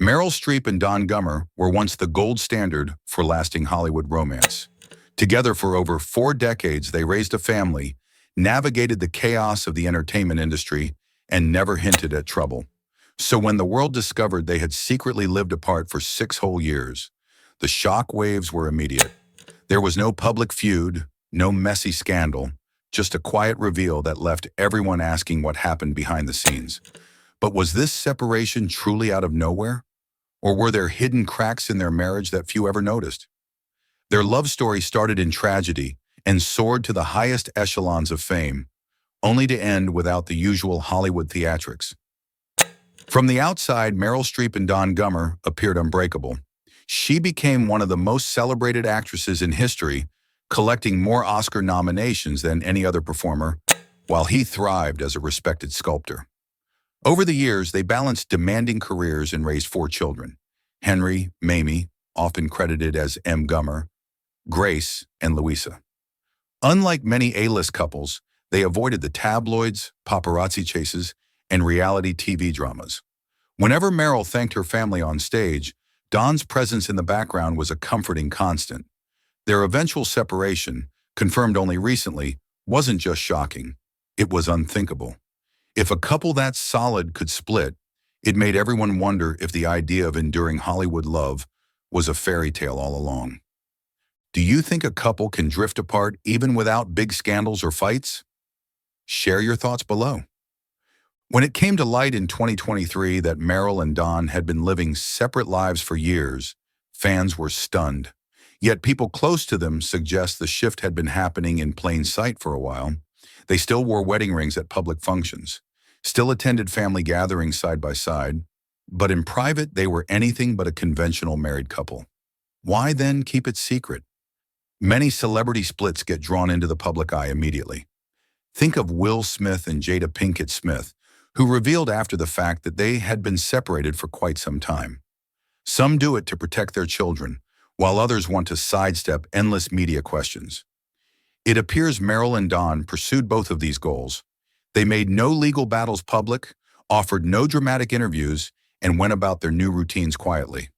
Meryl Streep and Don Gummer were once the gold standard for lasting Hollywood romance. Together for over 4 decades, they raised a family, navigated the chaos of the entertainment industry, and never hinted at trouble. So when the world discovered they had secretly lived apart for 6 whole years, the shockwaves were immediate. There was no public feud, no messy scandal, just a quiet reveal that left everyone asking what happened behind the scenes. But was this separation truly out of nowhere? Or were there hidden cracks in their marriage that few ever noticed? Their love story started in tragedy and soared to the highest echelons of fame, only to end without the usual Hollywood theatrics. From the outside, Meryl Streep and Don Gummer appeared unbreakable. She became one of the most celebrated actresses in history, collecting more Oscar nominations than any other performer, while he thrived as a respected sculptor. Over the years, they balanced demanding careers and raised 4 children: Henry, Mamie, often credited as M. Gummer, Grace, and Louisa. Unlike many A-list couples, they avoided the tabloids, paparazzi chases, and reality TV dramas. Whenever Meryl thanked her family on stage, Don's presence in the background was a comforting constant. Their eventual separation, confirmed only recently, wasn't just shocking, it was unthinkable. If a couple that solid could split, it made everyone wonder if the idea of enduring Hollywood love was a fairy tale all along. Do you think a couple can drift apart even without big scandals or fights? Share your thoughts below. When it came to light in 2023 that Meryl and Don had been living separate lives for years, fans were stunned. Yet people close to them suggest the shift had been happening in plain sight for a while. They still wore wedding rings at public functions, still attended family gatherings side by side, but in private they were anything but a conventional married couple. Why then keep it secret? Many celebrity splits get drawn into the public eye immediately. Think of Will Smith and Jada Pinkett Smith, who revealed after the fact that they had been separated for quite some time. Some do it to protect their children, while others want to sidestep endless media questions. It appears Meryl and Don pursued both of these goals. They made no legal battles public, offered no dramatic interviews, and went about their new routines quietly.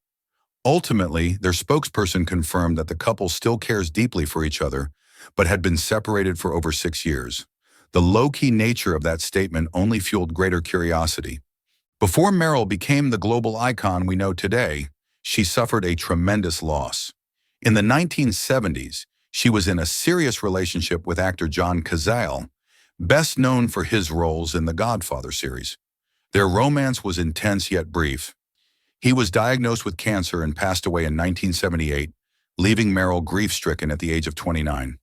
Ultimately, their spokesperson confirmed that the couple still cares deeply for each other, but had been separated for over 6 years. The low-key nature of that statement only fueled greater curiosity. Before Meryl became the global icon we know today, she suffered a tremendous loss. In the 1970s, she was in a serious relationship with actor John Cazale, best known for his roles in the Godfather series. Their romance was intense yet brief. He was diagnosed with cancer and passed away in 1978, leaving Meryl grief-stricken at the age of 29.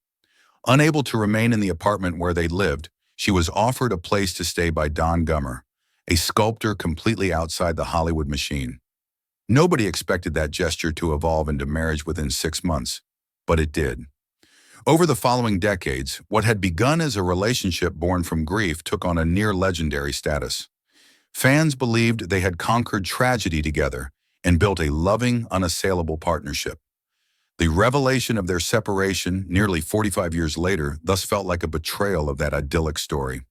Unable to remain in the apartment where they lived, she was offered a place to stay by Don Gummer, a sculptor completely outside the Hollywood machine. Nobody expected that gesture to evolve into marriage within 6 months, but it did. Over the following decades, what had begun as a relationship born from grief took on a near-legendary status. Fans believed they had conquered tragedy together and built a loving, unassailable partnership. The revelation of their separation, nearly 45 years later, thus felt like a betrayal of that idyllic story.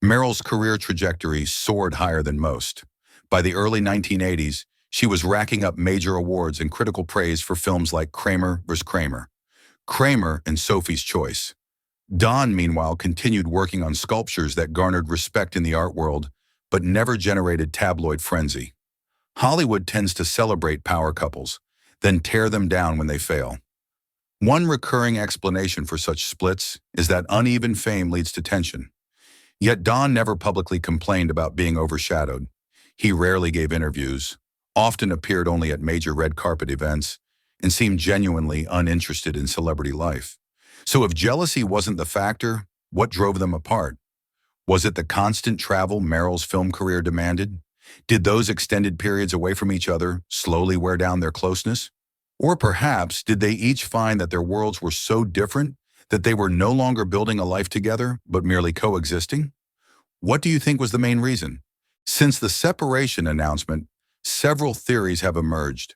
Meryl's career trajectory soared higher than most. By the early 1980s, she was racking up major awards and critical praise for films like Kramer vs. Kramer, Kramer and Sophie's Choice. Don, meanwhile, continued working on sculptures that garnered respect in the art world, but never generated tabloid frenzy. Hollywood tends to celebrate power couples, then tear them down when they fail. One recurring explanation for such splits is that uneven fame leads to tension. Yet Don never publicly complained about being overshadowed. He rarely gave interviews, often appeared only at major red carpet events, and seemed genuinely uninterested in celebrity life. So if jealousy wasn't the factor, what drove them apart? Was it the constant travel Meryl's film career demanded? Did those extended periods away from each other slowly wear down their closeness? Or perhaps did they each find that their worlds were so different that they were no longer building a life together, but merely coexisting? What do you think was the main reason? Since the separation announcement, several theories have emerged.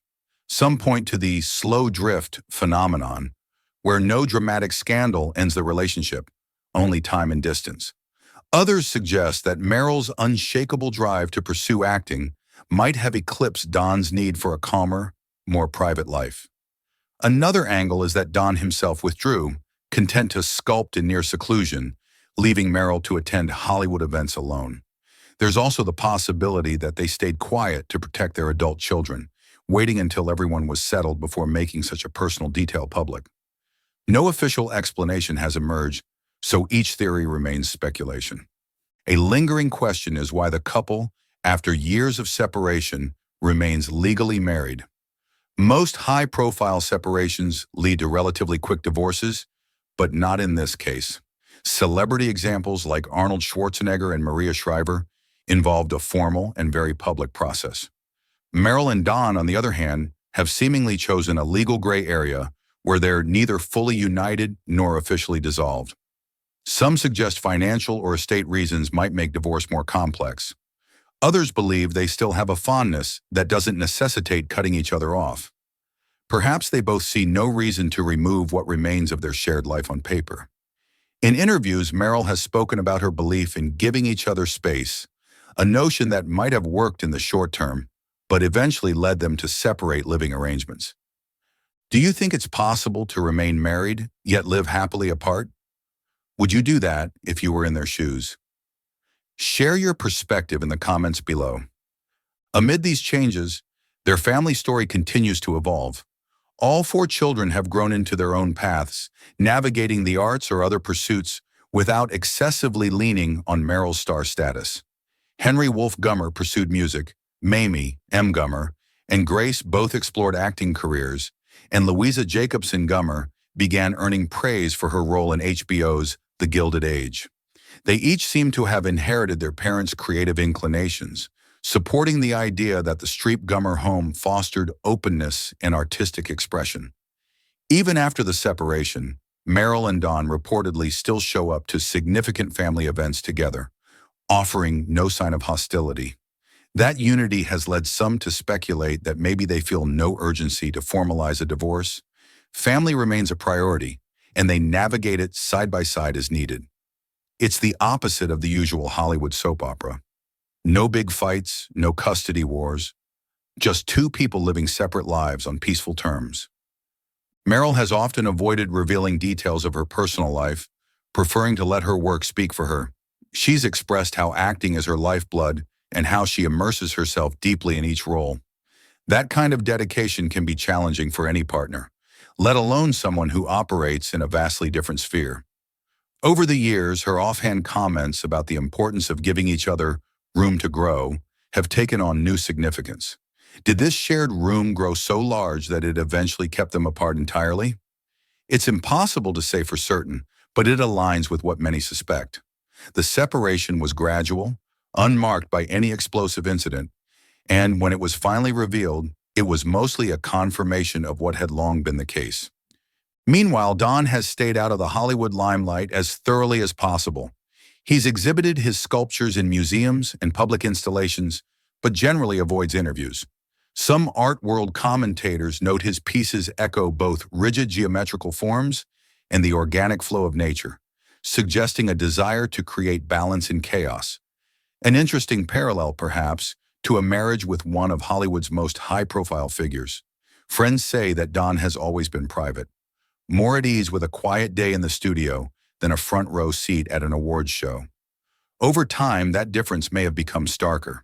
Some point to the slow drift phenomenon, where no dramatic scandal ends the relationship, only time and distance. Others suggest that Meryl's unshakable drive to pursue acting might have eclipsed Don's need for a calmer, more private life. Another angle is that Don himself withdrew, content to sculpt in near seclusion, leaving Meryl to attend Hollywood events alone. There's also the possibility that they stayed quiet to protect their adult children, waiting until everyone was settled before making such a personal detail public. No official explanation has emerged, so each theory remains speculation. A lingering question is why the couple, after years of separation, remains legally married. Most high-profile separations lead to relatively quick divorces, but not in this case. Celebrity examples like Arnold Schwarzenegger and Maria Shriver involved a formal and very public process. Meryl and Don, on the other hand, have seemingly chosen a legal gray area where they're neither fully united nor officially dissolved. Some suggest financial or estate reasons might make divorce more complex. Others believe they still have a fondness that doesn't necessitate cutting each other off. Perhaps they both see no reason to remove what remains of their shared life on paper. In interviews, Meryl has spoken about her belief in giving each other space, a notion that might have worked in the short term, but eventually led them to separate living arrangements. Do you think it's possible to remain married, yet live happily apart? Would you do that if you were in their shoes? Share your perspective in the comments below. Amid these changes, their family story continues to evolve. All four children have grown into their own paths, navigating the arts or other pursuits without excessively leaning on Meryl's star status. Henry Wolfe Gummer pursued music, Mamie, M. Gummer, and Grace both explored acting careers, and Louisa Jacobson Gummer began earning praise for her role in HBO's The Gilded Age. They each seem to have inherited their parents' creative inclinations, supporting the idea that the Streep-Gummer home fostered openness and artistic expression. Even after the separation, Meryl and Don reportedly still show up to significant family events together, offering no sign of hostility. That unity has led some to speculate that maybe they feel no urgency to formalize a divorce. Family remains a priority, and they navigate it side by side as needed. It's the opposite of the usual Hollywood soap opera. No big fights, no custody wars, just two people living separate lives on peaceful terms. Meryl has often avoided revealing details of her personal life, preferring to let her work speak for her. She's expressed how acting is her lifeblood and how she immerses herself deeply in each role. That kind of dedication can be challenging for any partner, let alone someone who operates in a vastly different sphere. Over the years, her offhand comments about the importance of giving each other room to grow have taken on new significance. Did this shared room grow so large that it eventually kept them apart entirely? It's impossible to say for certain, but it aligns with what many suspect. The separation was gradual, unmarked by any explosive incident, and when it was finally revealed, it was mostly a confirmation of what had long been the case. Meanwhile, Don has stayed out of the Hollywood limelight as thoroughly as possible. He's exhibited his sculptures in museums and public installations, but generally avoids interviews. Some art world commentators note his pieces echo both rigid geometrical forms and the organic flow of nature, suggesting a desire to create balance in chaos. An interesting parallel, perhaps, to a marriage with one of Hollywood's most high-profile figures. Friends say that Don has always been private, more at ease with a quiet day in the studio than a front-row seat at an awards show. Over time, that difference may have become starker.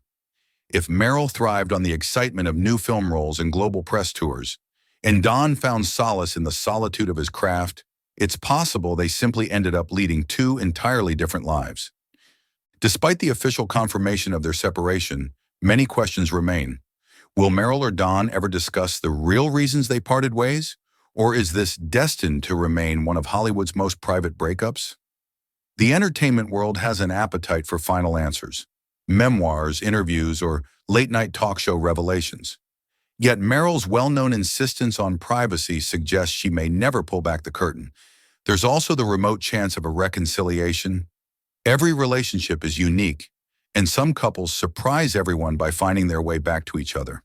If Meryl thrived on the excitement of new film roles and global press tours, and Don found solace in the solitude of his craft, it's possible they simply ended up leading two entirely different lives. Despite the official confirmation of their separation, many questions remain. Will Meryl or Don ever discuss the real reasons they parted ways? Or is this destined to remain one of Hollywood's most private breakups? The entertainment world has an appetite for final answers, memoirs, interviews, or late-night talk show revelations. Yet Meryl's well-known insistence on privacy suggests she may never pull back the curtain. There's also the remote chance of a reconciliation. Every relationship is unique, and some couples surprise everyone by finding their way back to each other.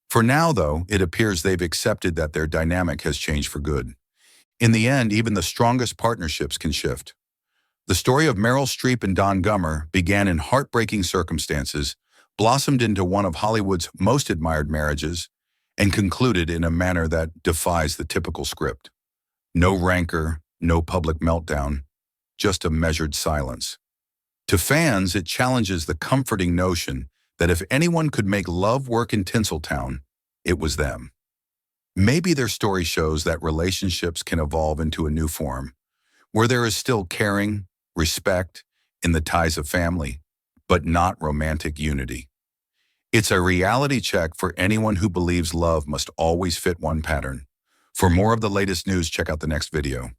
For now, though, it appears they've accepted that their dynamic has changed for good. In the end, even the strongest partnerships can shift. The story of Meryl Streep and Don Gummer began in heartbreaking circumstances, blossomed into one of Hollywood's most admired marriages, and concluded in a manner that defies the typical script. No rancor, no public meltdown, just a measured silence. To fans, it challenges the comforting notion that if anyone could make love work in Tinseltown, it was them. Maybe their story shows that relationships can evolve into a new form, where there is still caring, respect, in the ties of family, but not romantic unity. It's a reality check for anyone who believes love must always fit one pattern. For more of the latest news, check out the next video.